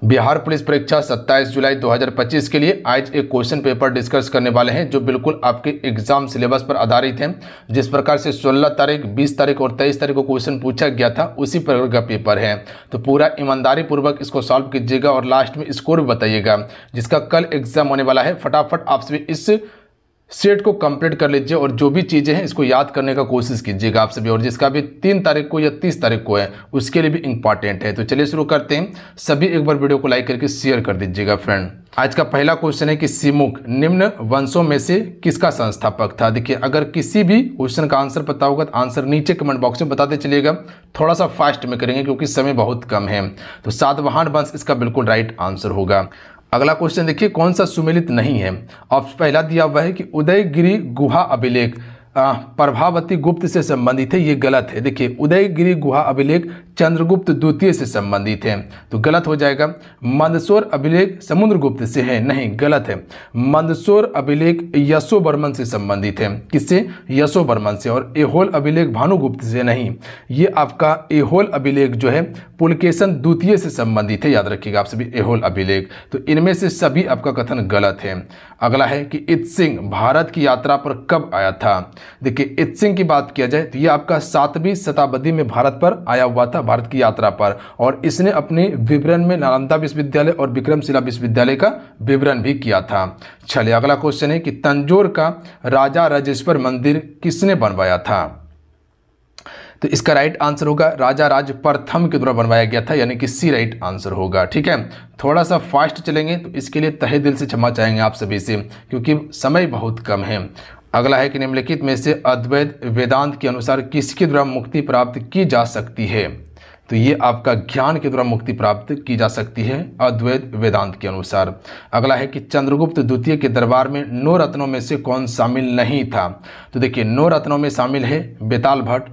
Bihar police परीक्षा 27 जुलाई 2025 के लिए आज एक क्वेश्चन पेपर डिस्कस करने वाले हैं जो बिल्कुल आपके एग्जाम सिलेबस पर आधारित है। जिस प्रकार से 16 तारीख, 20 तारीख और 23 तारीख को क्वेश्चन पूछा गया था उसी प्रकार का पेपर है। तो पूरा ईमानदारी पूर्वक इसको सॉल्व कीजिएगा और लास्ट में स्कोर भी बताइएगा। जिसका कल एग्जाम होने वाला है, फटाफट आप सभी इस सेट को कंप्लीट कर लीजिए और जो भी चीज़ें हैं इसको याद करने का कोशिश कीजिएगा आप सभी। और जिसका भी 3 तारीख को या 30 तारीख को है उसके लिए भी इंपॉर्टेंट है। तो चलिए शुरू करते हैं। सभी एक बार वीडियो को लाइक करके शेयर कर दीजिएगा फ्रेंड। आज का पहला क्वेश्चन है कि सिमुक निम्न वंशों में से किसका संस्थापक था। देखिए, अगर किसी भी क्वेश्चन का आंसर पता होगा तो आंसर नीचे कमेंट बॉक्स में बताते चलिएगा। थोड़ा सा फास्ट में करेंगे क्योंकि समय बहुत कम है। तो सातवाहन वंश इसका बिल्कुल राइट आंसर होगा। अगला क्वेश्चन देखिए, कौन सा सुमेलित नहीं है। अब पहला दिया हुआ है कि उदयगिरि गुहा अभिलेख प्रभावती गुप्त से संबंधित है, ये गलत है। देखिए, उदयगिरि गुहा अभिलेख चंद्रगुप्त द्वितीय से संबंधित है तो गलत हो जाएगा। मंदसौर अभिलेख समुद्रगुप्त से है, नहीं, गलत है। मंदसौर अभिलेख यशोवर्मन से संबंधित है, किससे? यशोवर्मन से। और एहोल अभिलेख भानुगुप्त से नहीं, ये आपका एहोल अभिलेख जो है पुलकेशन द्वितीय से संबंधित है, याद रखिएगा आप सभी, एहोल अभिलेख। तो इनमें से सभी आपका कथन गलत है। अगला है कि इत्सिंग भारत की यात्रा पर कब आया था। देखिए, इत्सिंग की बात किया जाए तो ये आपका 7वीं शताब्दी में भारत पर आया हुआ था, भारत की यात्रा पर। और इसने अपने विवरण में नालंदा विश्वविद्यालय और विक्रमशिला विश्वविद्यालय का विवरण भी किया था। चलिए, अगला क्वेश्चन है कि तंजौर का राजा राजेश्वर मंदिर किसने बनवाया था। तो इसका राइट आंसर होगा राजा राज प्रथम के द्वारा बनवाया गया था, यानी कि सी राइट आंसर होगा। ठीक है, थोड़ा सा फास्ट चलेंगे तो इसके लिए तहे दिल से क्षमा चाहेंगे आप सभी से क्योंकि समय बहुत कम है। अगला है कि निम्नलिखित में से अद्वैत वेदांत के अनुसार किसके द्वारा मुक्ति प्राप्त की जा सकती है। तो ये आपका ज्ञान के द्वारा मुक्ति प्राप्त की जा सकती है अद्वैत वेदांत के अनुसार। अगला है कि चंद्रगुप्त द्वितीय के दरबार में 9 रत्नों में से कौन शामिल नहीं था। तो देखिए, 9 रत्नों में शामिल है बेताल भट्ट,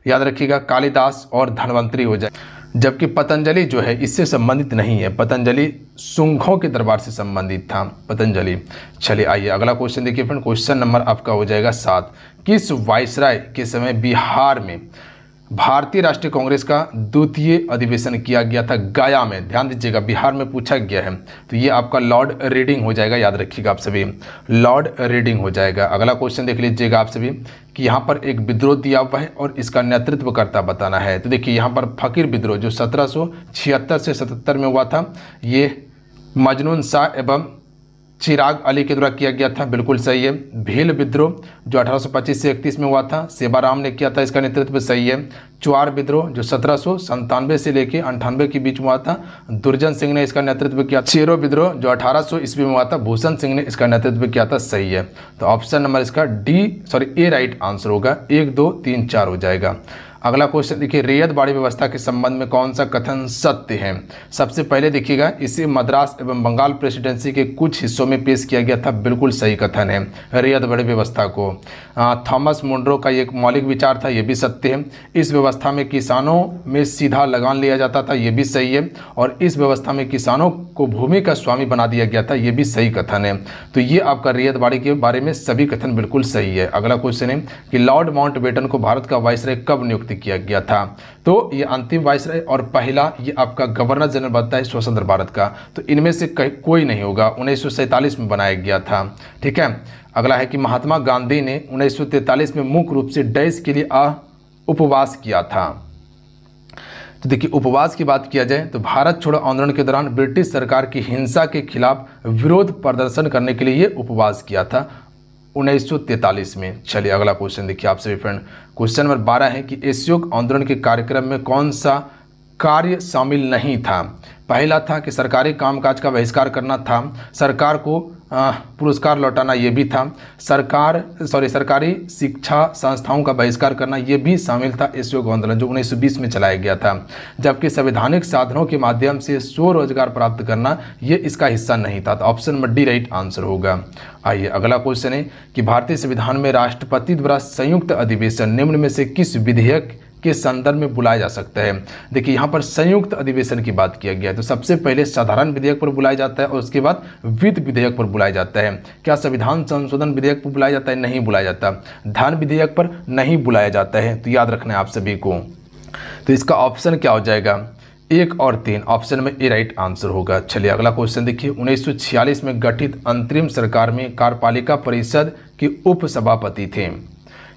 याद रखिएगा, कालिदास और धन्वंतरी हो जाए। जबकि पतंजलि जो है इससे संबंधित नहीं है, पतंजलि शुंगों के दरबार से संबंधित था पतंजलि। चलिए आइए अगला क्वेश्चन देखिए फ्रेंड। क्वेश्चन नंबर आपका हो जाएगा 7। किस वायसराय के समय बिहार में भारतीय राष्ट्रीय कांग्रेस का द्वितीय अधिवेशन किया गया था। गया में, ध्यान दीजिएगा, बिहार में पूछा गया है तो ये आपका लॉर्ड रीडिंग हो जाएगा, याद रखिएगा आप सभी, लॉर्ड रीडिंग हो जाएगा। अगला क्वेश्चन देख लीजिएगा आप सभी कि यहाँ पर एक विद्रोह दिया हुआ है और इसका नेतृत्वकर्ता बताना है। तो देखिए, यहाँ पर फकीर विद्रोह जो 1776 से 77 में हुआ था, ये मजनून शाह एवं चिराग अली के द्वारा किया गया था, बिल्कुल सही है। भील विद्रोह जो 1825 से 31 में हुआ था, सेवाराम ने किया था, इसका नेतृत्व सही है। चुआर विद्रोह जो 1797 से लेकर 98 के बीच में हुआ था, दुर्जन सिंह ने इसका नेतृत्व किया। चेरो विद्रोह जो 1800 ईस्वी में हुआ था, भूषण सिंह ने इसका नेतृत्व किया था, सही है। तो ऑप्शन नंबर इसका ए राइट आंसर होगा। 1, 2, 3, 4 हो जाएगा। अगला क्वेश्चन देखिए, रैयत बाड़ी व्यवस्था के संबंध में कौन सा कथन सत्य है। सबसे पहले देखिएगा, इसे मद्रास एवं बंगाल प्रेसिडेंसी के कुछ हिस्सों में पेश किया गया था, बिल्कुल सही कथन है रैयत बाड़ी व्यवस्था को। थॉमस मुनरो का एक मौलिक विचार था, ये भी सत्य है। इस व्यवस्था में किसानों में सीधा लगान लिया जाता था, ये भी सही है। और इस व्यवस्था में किसानों को भूमि का स्वामी बना दिया गया था, ये भी सही कथन है। तो ये आपका रैयत बाड़ी के बारे में सभी कथन बिल्कुल सही है। अगला क्वेश्चन है कि लॉर्ड माउंटबेटन को भारत का वायसराय कब नियुक्त किया गया था। तो ये अंतिम वायसराय और पहला ये आपका गवर्नर जनरल बनता है स्वतंत्र भारत का। तो इनमें से कोई नहीं होगा, 1947 में बनाया गया था। ठीक है, अगला है कि महात्मा गांधी ने 1943 में मुख्य रूप से डैश के लिए उपवास किया था। तो देखिए, उपवास की बात किया जाए तो भारत छोड़ो आंदोलन के दौरान ब्रिटिश सरकार की हिंसा के खिलाफ विरोध प्रदर्शन करने के लिए ये उपवास किया था 1943 में। चलिए अगला क्वेश्चन देखिए आप सभी फ्रेंड। क्वेश्चन नंबर 12 है कि असहयोग आंदोलन के कार्यक्रम में कौन सा कार्य शामिल नहीं था। पहला था कि सरकारी कामकाज का बहिष्कार करना था, सरकार को पुरस्कार लौटाना ये भी था, सरकारी शिक्षा संस्थाओं का बहिष्कार करना ये भी शामिल था असहयोग आंदोलन जो 1920 में चलाया गया था। जबकि संवैधानिक साधनों के माध्यम से स्वरोजगार प्राप्त करना ये इसका हिस्सा नहीं था। तो option number D right answer होगा। आइए अगला क्वेश्चन है कि भारतीय संविधान में राष्ट्रपति द्वारा संयुक्त अधिवेशन निम्न में से किस विधेयक के संदर्भ में बुलाया जा सकता है। देखिए, यहाँ पर संयुक्त अधिवेशन की बात किया गया है तो सबसे पहले साधारण विधेयक पर बुलाया जाता है और उसके बाद वित्त विधेयक पर बुलाया जाता है। क्या संविधान संशोधन विधेयक पर बुलाया जाता है? नहीं बुलाया जाता। धन विधेयक पर नहीं बुलाया जाता है, तो याद रखना है आप सभी को। तो इसका ऑप्शन क्या हो जाएगा? 1 और 3 ऑप्शन में ए राइट आंसर होगा। चलिए अगला क्वेश्चन देखिए, 1946 में गठित अंतरिम सरकार में कार्यपालिका परिषद के उप सभापति थे।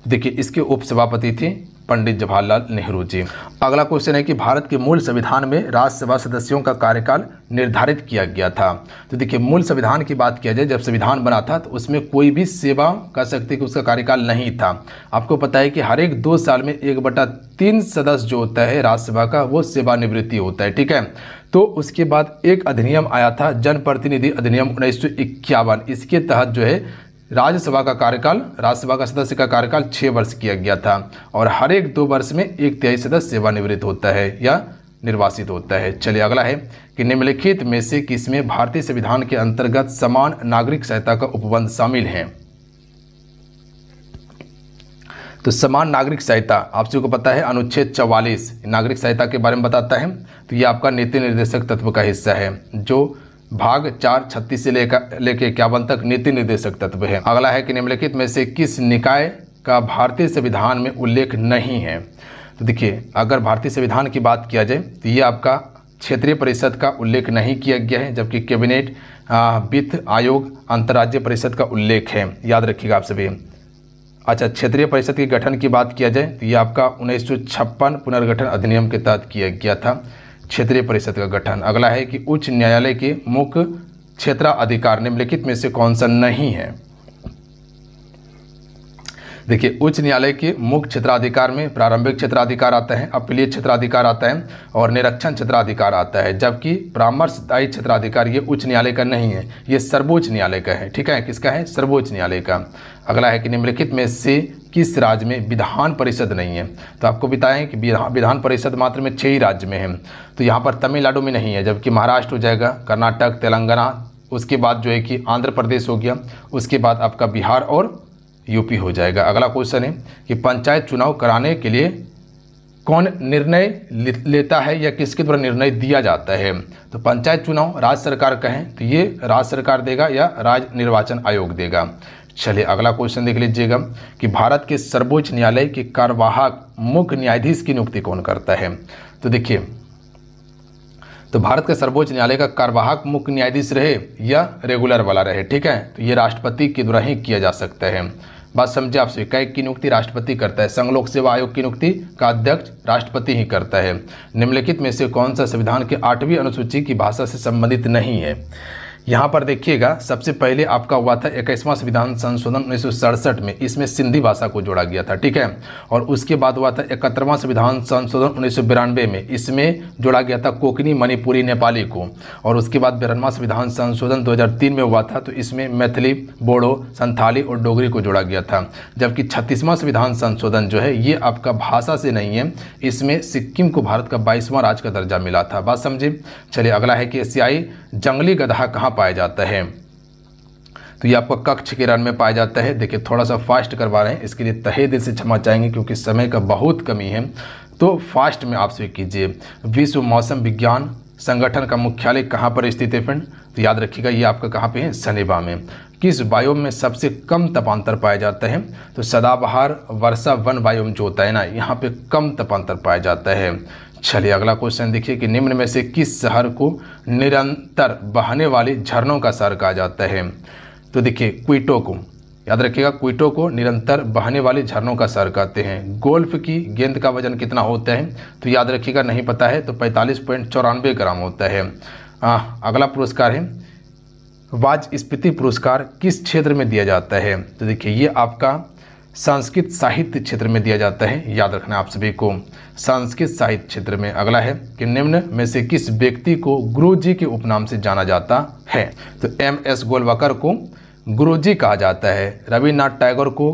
देखिए इसके उप सभापति थे पंडित जवाहरलाल नेहरू जी। अगला क्वेश्चन है कि भारत के मूल संविधान में राज्यसभा सदस्यों का कार्यकाल निर्धारित किया गया था। तो देखिए मूल संविधान की बात किया जाए, जब संविधान बना था तो उसमें कोई भी सेवा कह सकते कि उसका कार्यकाल नहीं था। आपको पता है कि हर एक 2 साल में 1/3 सदस्य जो होता है राज्यसभा का वो सेवानिवृत्ति होता है, ठीक है। तो उसके बाद एक अधिनियम आया था जनप्रतिनिधि अधिनियम 1951। इसके तहत जो है राज्यसभा का कार्यकाल, राज्यसभा का सदस्य का कार्यकाल 6 वर्ष किया गया था और हर एक 2 वर्ष में 1/3 सदस्य सेवानिवृत्त होता है या निर्वासित होता है। चलिए अगला है कि निम्नलिखित में से किसमें भारतीय संविधान के अंतर्गत समान नागरिक सहायता का उपबंध शामिल है। तो समान नागरिक सहायता आप सभी को पता है अनुच्छेद 44 नागरिक सहायता के बारे में बताता है। तो ये आपका नीति निर्देशक तत्व का हिस्सा है जो भाग 4(36) से लेके 51 तक नीति निर्देशक तत्व है। अगला है कि निम्नलिखित में से किस निकाय का भारतीय संविधान में उल्लेख नहीं है। तो देखिए अगर भारतीय संविधान की बात किया जाए तो ये आपका क्षेत्रीय परिषद का उल्लेख नहीं किया गया है, जबकि कैबिनेट, वित्त आयोग, अंतर्राज्यीय परिषद का उल्लेख है। याद रखिएगा आप सभी। अच्छा, क्षेत्रीय परिषद के गठन की बात किया जाए तो ये आपका 1956 पुनर्गठन अधिनियम के तहत किया गया था क्षेत्रीय परिषद का गठन। अगला है कि उच्च न्यायालय के मुख्य क्षेत्राधिकार निम्नलिखित में से कौन सा नहीं है। देखिए उच्च न्यायालय के मुख्य क्षेत्राधिकार में प्रारंभिक क्षेत्राधिकार आता है, अपीलीय क्षेत्राधिकार आता है और निरीक्षण क्षेत्राधिकार आता है, जबकि परामर्शदायी क्षेत्राधिकार ये उच्च न्यायालय का नहीं है, ये सर्वोच्च न्यायालय का है, ठीक है। किसका है? सर्वोच्च न्यायालय का। अगला है कि निम्नलिखित में से किस राज्य में विधान परिषद नहीं है। तो आपको बताएं कि विधान परिषद मात्र में 6 ही राज्य में है। तो यहाँ पर तमिलनाडु में नहीं है, जबकि महाराष्ट्र हो जाएगा, कर्नाटक, तेलंगाना, उसके बाद जो है कि आंध्र प्रदेश हो गया, उसके बाद आपका बिहार और यूपी हो जाएगा। अगला क्वेश्चन है कि पंचायत चुनाव कराने के लिए कौन निर्णय लेता है या किसके द्वारा निर्णय दिया जाता है। तो पंचायत चुनाव राज्य सरकार का है तो ये राज्य सरकार देगा या राज्य निर्वाचन आयोग देगा। चलिए अगला क्वेश्चन देख लीजिएगा कि भारत के सर्वोच्च न्यायालय के कार्यवाहक मुख्य न्यायाधीश की नियुक्ति कौन करता है। तो देखिए तो भारत के सर्वोच्च न्यायालय का कार्यवाहक मुख्य न्यायाधीश रहे या रेगुलर वाला रहे, ठीक है, तो ये राष्ट्रपति के द्वारा ही किया जा सकता है। बात समझे आप सभी। कैग की नियुक्ति राष्ट्रपति करता है, संघ लोक सेवा आयोग की नियुक्ति का अध्यक्ष राष्ट्रपति ही करता है। निम्नलिखित में से कौन सा संविधान के 8वीं अनुसूची की भाषा से संबंधित नहीं है। यहाँ पर देखिएगा सबसे पहले आपका हुआ था 21वां संविधान संशोधन 1967 में, इसमें सिंधी भाषा को जोड़ा गया था, ठीक है। और उसके बाद हुआ था 71वां संविधान संशोधन 1992 में, इसमें जोड़ा गया था कोंकणी, मणिपुरी, नेपाली को। और उसके बाद 92वां संविधान संशोधन 2003 में हुआ था, तो इसमें मैथिली, बोडो, संथाली और डोगरी को जोड़ा गया था। जबकि 36वां संविधान संशोधन जो है ये आपका भाषा से नहीं है, इसमें सिक्किम को भारत का 22वां राज्य का दर्जा मिला था। बात समझे। चलिए अगला है कि एशियाई जंगली गधा कहाँ पाया जाता है। तो ये आपका कक्ष के रन में पाया जाता है। देखिए थोड़ा सा फास्ट करवा रहे हैं, इसके लिए तहे दिल से क्षमा चाहेंगे क्योंकि समय का बहुत कमी है, तो फास्ट में आप स्वीकार कीजिए। विश्व मौसम विज्ञान संगठन का मुख्यालय कहाँ पर स्थित है फ्रेंड। तो याद रखिएगा ये आपका कहाँ पे है, सनेबा में। किस वायुम में सबसे कम तपांतर पाया जाता है। तो सदाबहार वर्षा वन वायुम जो होता है ना, यहाँ पे कम तपांतर पाया जाता है। चलिए अगला क्वेश्चन देखिए कि निम्न में से किस शहर को निरंतर बहने वाली झरनों का शहर कहा जाता है। तो देखिए क्विटो को, याद रखिएगा क्विटो को निरंतर बहने वाली झरनों का शहर कहते हैं। गोल्फ की गेंद का वजन कितना होता है। तो याद रखिएगा नहीं पता है तो 45.94 ग्राम होता है। अगला पुरस्कार है वाजस्पति पुरस्कार किस क्षेत्र में दिया जाता है। तो देखिए ये आपका संस्कृत साहित्य क्षेत्र में दिया जाता है, याद रखना आप सभी को, संस्कृत साहित्य क्षेत्र में। अगला है कि निम्न में से किस व्यक्ति को गुरुजी के उपनाम से जाना जाता है। तो MS गोलवकर को गुरुजी कहा जाता है, रविन्द्रनाथ टैगोर को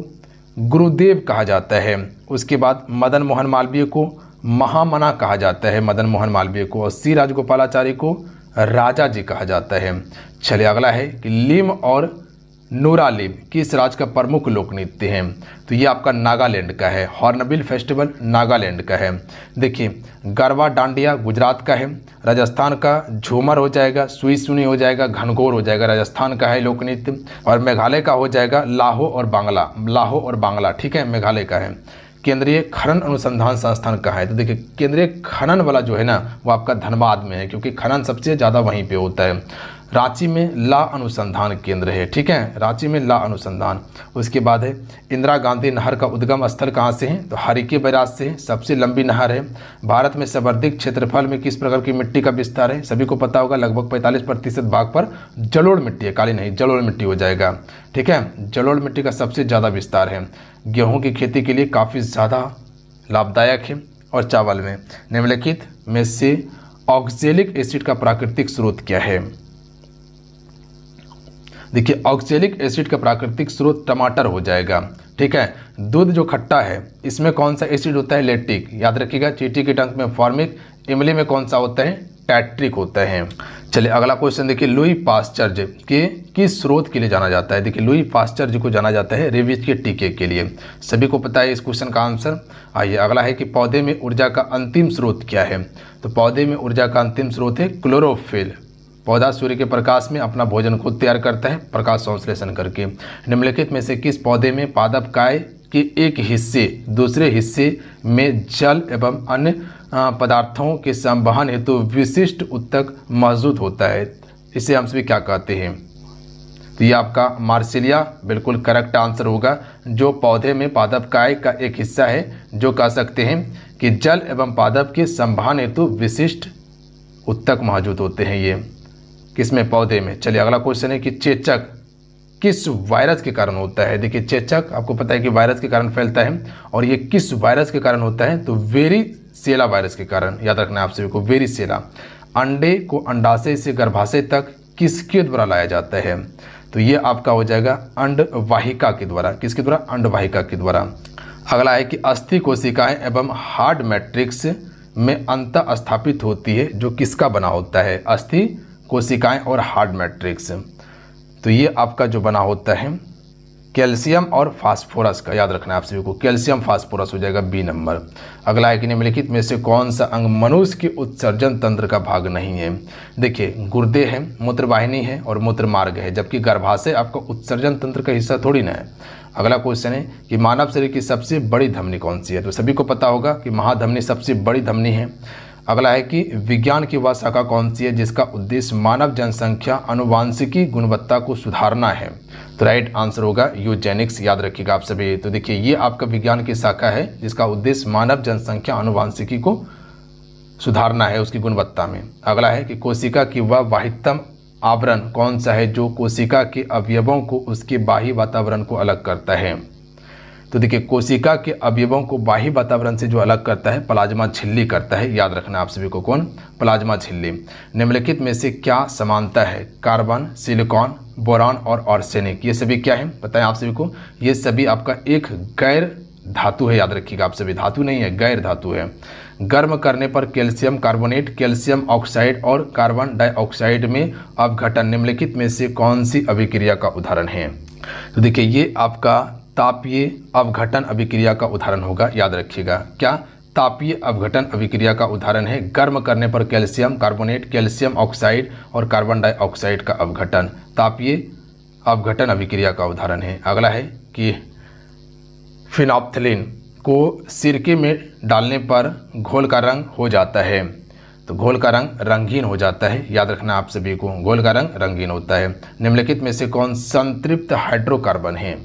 गुरुदेव कहा जाता है, उसके बाद मदन मोहन मालवीय को महामना कहा जाता है, मदन मोहन मालवीय को, और C राजगोपालाचारी को राजा जी कहा जाता है। चलिए अगला है कि लीम और नूरालीम किस राज्य का प्रमुख लोक नृत्य है। तो ये आपका नागालैंड का है। हॉर्नबिल फेस्टिवल नागालैंड का है। देखिए गरबा डांडिया गुजरात का है। राजस्थान का झूमर हो जाएगा, सुई सुनी हो जाएगा, घनघोर हो जाएगा, राजस्थान का है लोक नृत्य। और मेघालय का हो जाएगा लाहो और बांग्ला, लाहो और बांग्ला, ठीक है, मेघालय का है। केंद्रीय खनन अनुसंधान संस्थान कहाँ है? तो देखिए केंद्रीय खनन वाला जो है ना वो आपका धनबाद में है, क्योंकि खनन सबसे ज़्यादा वहीं पे होता है। रांची में ला अनुसंधान केंद्र है, ठीक है, रांची में ला अनुसंधान। उसके बाद है इंदिरा गांधी नहर का उद्गम स्थल कहाँ से है? तो हरिके बैराज से है, सबसे लंबी नहर है। भारत में सर्वाधिक क्षेत्रफल में किस प्रकार की मिट्टी का विस्तार है? सभी को पता होगा, लगभग 45% भाग पर जलोढ़ मिट्टी है, काली नहीं जलोढ़ मिट्टी हो जाएगा, ठीक है। जलोढ़ मिट्टी का सबसे ज़्यादा विस्तार है। गेहूँ की खेती के लिए काफ़ी ज़्यादा लाभदायक है। और चावल में निम्नलिखित में से ऑक्जेलिक एसिड का प्राकृतिक स्रोत क्या है? देखिए ऑक्जेलिक एसिड का प्राकृतिक स्रोत टमाटर हो जाएगा, ठीक है। दूध जो खट्टा है इसमें कौन सा एसिड होता है? लैक्टिक, याद रखिएगा। चींटी के टंक में फॉर्मिक, इमली में कौन सा होता है? टैट्रिक होता है। चलिए अगला क्वेश्चन देखिए, लुई पास्चर के किस स्रोत के लिए जाना जाता है? देखिए लुई पास्चर को जाना जाता है रेबीज के टीके के लिए, सभी को पता है इस क्वेश्चन का आंसर। आइए अगला है कि पौधे में ऊर्जा का अंतिम स्रोत क्या है? तो पौधे में ऊर्जा का अंतिम स्रोत है क्लोरोफिल। पौधा सूर्य के प्रकाश में अपना भोजन खुद तैयार करता है प्रकाश संश्लेषण करके। निम्नलिखित में से किस पौधे में पादप काय के एक हिस्से दूसरे हिस्से में जल एवं अन्य पदार्थों के संवहन हेतु विशिष्ट ऊतक मौजूद होता है? इसे हम सभी क्या कहते हैं? तो ये आपका मार्सिलिया बिल्कुल करेक्ट आंसर होगा। जो पौधे में पादप काय का एक हिस्सा है, जो कह सकते हैं कि जल एवं पादप के संवहन हेतु विशिष्ट ऊतक मौजूद होते हैं, ये किसमें? पौधे में। चलिए अगला क्वेश्चन है कि चेचक किस वायरस के कारण होता है? देखिए चेचक आपको पता है कि वायरस के कारण फैलता है, और ये किस वायरस के कारण होता है? तो वेरिसेला वायरस के कारण, याद रखना है आप सभी को, वेरिसेला। अंडे को अंडाशय से गर्भाशय तक किसके द्वारा लाया जाता है? तो ये आपका हो जाएगा अंडवाहिका के द्वारा। किसके द्वारा? अंडवाहिका के द्वारा। अगला है कि अस्थि कोशिकाएं एवं हार्ड मैट्रिक्स में अंतः स्थापित होती है, जो किसका बना होता है? अस्थि कोशिकाएं और हार्ड मैट्रिक्स। तो ये आपका जो बना होता है कैल्शियम और फास्फोरस का, याद रखना है आप सभी को, कैल्शियम फास्फोरस हो जाएगा बी नंबर। अगला है कि निम्नलिखित में से कौन सा अंग मनुष्य के उत्सर्जन तंत्र का भाग नहीं है? देखिए गुर्दे है, मूत्रवाहिनी है और मूत्रमार्ग है, जबकि गर्भाशय आपका उत्सर्जन तंत्र का हिस्सा थोड़ी ना है। अगला क्वेश्चन है कि मानव शरीर की सबसे बड़ी धमनी कौन सी है? तो सभी को पता होगा कि महाधमनी सबसे बड़ी धमनी है। अगला है कि विज्ञान की वह शाखा कौन सी है जिसका उद्देश्य मानव जनसंख्या अनुवांशिकी गुणवत्ता को सुधारना है? तो राइट आंसर होगा यूजेनिक्स, याद रखिएगा आप सभी। तो देखिए ये आपका विज्ञान की शाखा है जिसका उद्देश्य मानव जनसंख्या अनुवांशिकी को सुधारना है, उसकी गुणवत्ता में। अगला है कि कोशिका की वह बाह्यतम आवरण कौन सा है जो कोशिका के अवयवों को उसके बाह्य वातावरण को अलग करता है? तो देखिए कोशिका के अवयवों को बाह्य वातावरण से जो अलग करता है प्लाज्मा झिल्ली करता है, याद रखना आप सभी को, कौन? प्लाज्मा झिल्ली। निम्नलिखित में से क्या समानता है? कार्बन, सिलिकॉन, बोरान और आर्सेनिक, ये सभी क्या है बताएं आप सभी को? ये सभी आपका एक गैर धातु है, याद रखिएगा आप सभी, धातु नहीं है, गैर धातु है। गर्म करने पर कैल्शियम कार्बोनेट, कैल्शियम ऑक्साइड और कार्बन डाइऑक्साइड में अपघटन निम्नलिखित में से कौन सी अभिक्रिया का उदाहरण है? तो देखिए ये आपका तापीय अपघटन अभिक्रिया का उदाहरण होगा, याद रखिएगा। क्या? तापीय अपघटन अभिक्रिया का उदाहरण है गर्म करने पर कैल्शियम कार्बोनेट, कैल्शियम ऑक्साइड और कार्बन डाइऑक्साइड का अपघटन, तापीय अपघटन अभिक्रिया का उदाहरण है। अगला है कि फिनोप्थिलीन को सिरके में डालने पर घोल का रंग हो जाता है, तो घोल का रंग रंगीन हो जाता है, याद रखना आप सभी को, घोल का रंग रंगीन होता है। निम्नलिखित में से कौन संतृप्त हाइड्रोकार्बन है?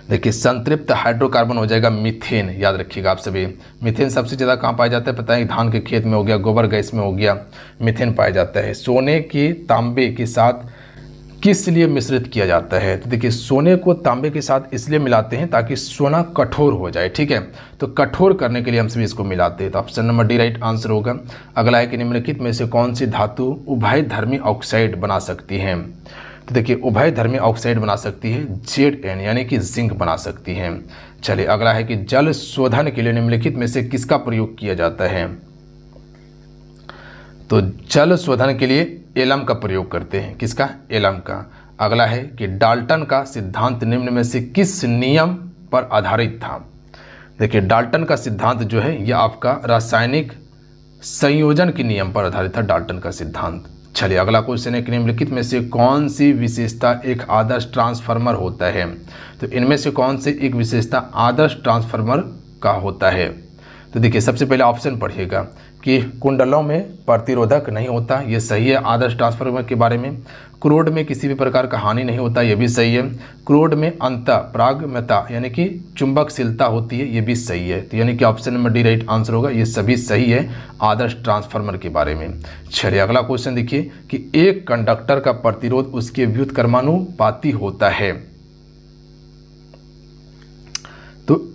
देखिए संतृप्त हाइड्रोकार्बन हो जाएगा मीथेन, याद रखिएगा आप सभी। मीथेन सबसे ज़्यादा कहाँ पाया जाता है पता है? धान के खेत में हो गया, गोबर गैस में हो गया, मीथेन पाया जाता है। सोने के तांबे के साथ किस लिए मिश्रित किया जाता है? तो देखिए सोने को तांबे के साथ इसलिए मिलाते हैं ताकि सोना कठोर हो जाए, ठीक है, तो कठोर करने के लिए हम सभी इसको मिलाते हैं। तो option number D right answer होगा। अगला है कि निम्नलिखित में से कौन सी धातु उभयधर्मी ऑक्साइड बना सकती है? तो देखिए उभयधर्मी ऑक्साइड बना सकती है Zn यानी कि जिंक बना सकती है। चलिए अगला है कि जल शोधन के लिए निम्नलिखित में से किसका प्रयोग किया जाता है? तो जल शोधन के लिए एलम का प्रयोग करते हैं, किसका? एलम का। अगला है कि डाल्टन का सिद्धांत निम्न में से किस नियम पर आधारित था? देखिए डाल्टन का सिद्धांत जो है यह आपका रासायनिक संयोजन के नियम पर आधारित था, डाल्टन का सिद्धांत, चलिए अगला क्वेश्चन है कि निम्नलिखित में से कौन सी विशेषता एक आदर्श ट्रांसफार्मर होता है। तो इनमें से कौन सी एक विशेषता आदर्श ट्रांसफार्मर का होता है। तो देखिए सबसे पहले ऑप्शन पढ़िएगा कि कुंडलों में प्रतिरोधक नहीं होता, ये सही है आदर्श ट्रांसफार्मर के बारे में। क्रोड में किसी भी प्रकार का हानि नहीं होता, ये भी सही है। क्रोड में अंतःप्रागम्यता यानी कि चुंबकशीलता होती है, ये भी सही है। तो यानी कि option number D right answer होगा, ये सभी सही है आदर्श ट्रांसफार्मर के बारे में। चलिए अगला क्वेश्चन देखिए कि एक कंडक्टर का प्रतिरोध उसके व्युत्क्रमानुपाती होता है। तो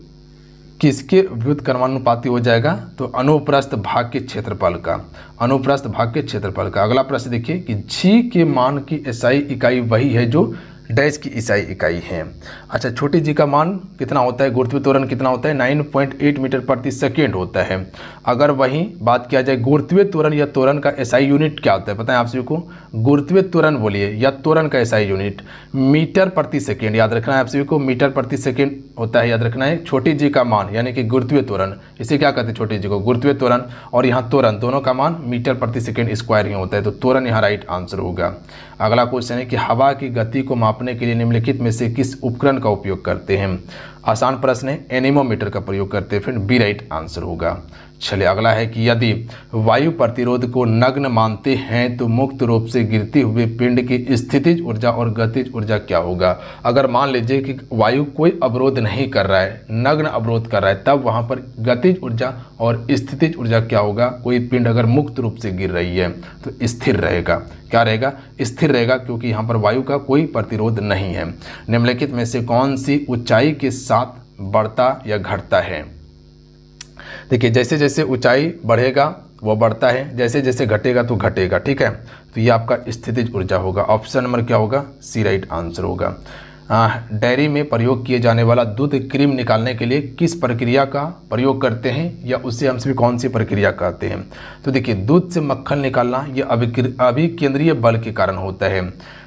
किसके व्युत्क्रमानुपाती हो जाएगा। तो अनुप्रस्थ भाग के क्षेत्रफल का, अनुप्रस्थ भाग के क्षेत्रफल का। अगला प्रश्न देखिए कि जी के मान की एसआई इकाई वही है जो डैश की एसआई इकाई है। अच्छा, छोटी जी का मान कितना होता है, गुरुत्वीय त्वरण कितना होता है, 9.8 मीटर प्रति सेकेंड होता है। अगर वहीं बात किया जाए गुरुत्वीय त्वरण या त्वरण का एसआई यूनिट क्या होता है, पता है आप सभी को। गुरुत्वीय त्वरण बोलिए या त्वरण का एसआई यूनिट मीटर प्रति सेकेंड, याद रखना है आप सभी को, मीटर प्रति सेकेंड होता है, याद रखना है। छोटी जी का मान यानी कि गुरुत्वीय त्वरण, इसे क्या कहते हैं, छोटी जी को गुरुत्वीय त्वरण, और यहाँ त्वरण, दोनों का मान मीटर प्रति सेकेंड स्क्वायर ही होता है। तो त्वरण यहाँ राइट आंसर होगा। अगला क्वेश्चन है कि हवा की गति को मापने के लिए निम्नलिखित में से किस उपकरण का उपयोग करते हैं। आसान प्रश्न है, एनीमोमीटर का प्रयोग करते हैं, फिर बी राइट आंसर होगा। चलिए अगला है कि यदि वायु प्रतिरोध को नग्न मानते हैं तो मुक्त रूप से गिरते हुए पिंड की स्थितिज ऊर्जा और गतिज ऊर्जा क्या होगा। अगर मान लीजिए कि वायु कोई अवरोध नहीं कर रहा है, नग्न अवरोध कर रहा है, तब वहाँ पर गतिज ऊर्जा और स्थितिज ऊर्जा क्या होगा। कोई पिंड अगर मुक्त रूप से गिर रही है तो स्थिर रहेगा, क्या रहेगा, स्थिर रहेगा, क्योंकि यहाँ पर वायु का कोई प्रतिरोध नहीं है। निम्नलिखित में से कौन सी ऊंचाई के साथ बढ़ता या घटता है। देखिए जैसे जैसे ऊंचाई बढ़ेगा वो बढ़ता है, जैसे जैसे घटेगा तो घटेगा, ठीक है। तो ये आपका स्थितिज ऊर्जा होगा। ऑप्शन नंबर क्या होगा, सी राइट आंसर होगा। डेयरी में प्रयोग किए जाने वाला दूध क्रीम निकालने के लिए किस प्रक्रिया का प्रयोग करते हैं, या उससे हम सभी कौन सी प्रक्रिया कहते हैं। तो देखिए दूध से मक्खन निकालना ये अभिकेंद्रीय बल के कारण होता है।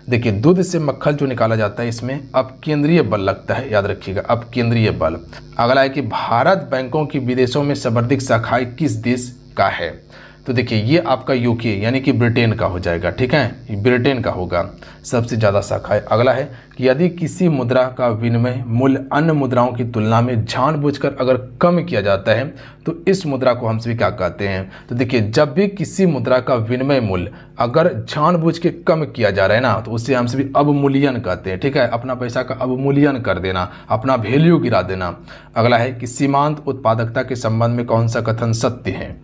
देखिए दूध से मक्खन जो निकाला जाता है इसमें अपकेंद्रीय बल लगता है, याद रखिएगा अपकेंद्रीय बल। अगला है कि भारत बैंकों की विदेशों में सर्वाधिक शाखाएं किस देश का है। तो देखिए ये आपका यूके यानी कि ब्रिटेन का हो जाएगा, ठीक है, ब्रिटेन का होगा सबसे ज़्यादा शाखाएं। अगला है कि यदि किसी मुद्रा का विनिमय मूल्य अन्य मुद्राओं की तुलना में जानबूझकर अगर कम किया जाता है तो इस मुद्रा को हम सभी क्या कहते हैं। तो देखिए जब भी किसी मुद्रा का विनिमय मूल्य अगर जानबूझ के कम किया जा रहा है ना, तो उससे हम सभी अवमूल्यन कहते हैं, ठीक है। अपना पैसा का अवमूल्यन कर देना, अपना वैल्यू गिरा देना। अगला है कि सीमांत उत्पादकता के संबंध में कौन सा कथन सत्य है।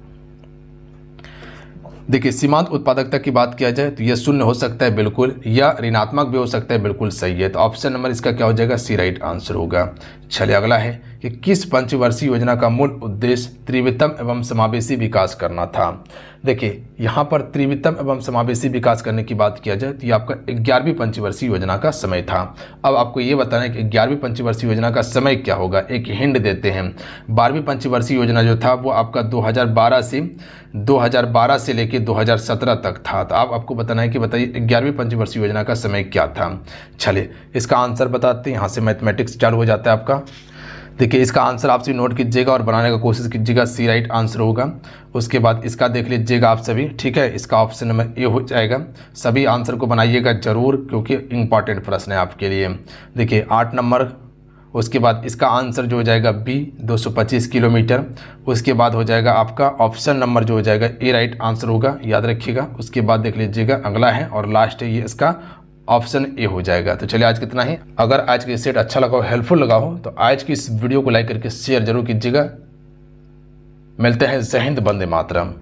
देखिए सीमांत उत्पादकता की बात किया जाए तो यह शून्य हो सकता है बिल्कुल, या ऋणात्मक भी हो सकता है, बिल्कुल सही है। तो ऑप्शन नंबर इसका क्या हो जाएगा, सी राइट आंसर होगा। चलिए अगला है कि किस पंचवर्षीय योजना का मूल उद्देश्य त्रिवितम एवं समावेशी विकास करना था। देखिए यहाँ पर त्रिवितम एवं समावेशी विकास करने की बात किया जाए तो ये आपका 11वीं पंचवर्षीय योजना का समय था। अब आपको ये बताना है कि 11वीं पंचवर्षीय योजना का समय क्या होगा, एक हिंट देते हैं। 12वीं पंचवर्षीय योजना जो था वो आपका 2012 से लेके 2017 तक था। तो आपको बताना है कि बताइए 11वीं पंचवर्षीय योजना का समय क्या था। चलिए इसका आंसर बताते हैं, यहाँ से मैथमेटिक्स चालू हो जाता है आपका। देखिए इसका आंसर आप सभी नोट कीजिएगा और बनाने का कोशिश कीजिएगा, सी राइट आंसर होगा। उसके बाद इसका देख लीजिएगा आप सभी, ठीक है। इसका ऑप्शन नंबर ए हो जाएगा। सभी आंसर को बनाइएगा जरूर, क्योंकि इंपॉर्टेंट प्रश्न है आपके लिए। देखिए 8 नंबर, उसके बाद इसका आंसर जो हो जाएगा बी 225 किलोमीटर। उसके बाद हो जाएगा आपका ऑप्शन नंबर जो हो जाएगा ए राइट आंसर होगा, याद रखिएगा। उसके बाद देख लीजिएगा अगला है और लास्ट है ये इसका ऑप्शन ए हो जाएगा। तो चलिए आज कितना ही। अगर आज की सेट अच्छा लगा हो, हेल्पफुल लगा हो, तो आज की इस वीडियो को लाइक करके शेयर जरूर कीजिएगा। मिलते हैं, जय हिंद, वंदे मातरम।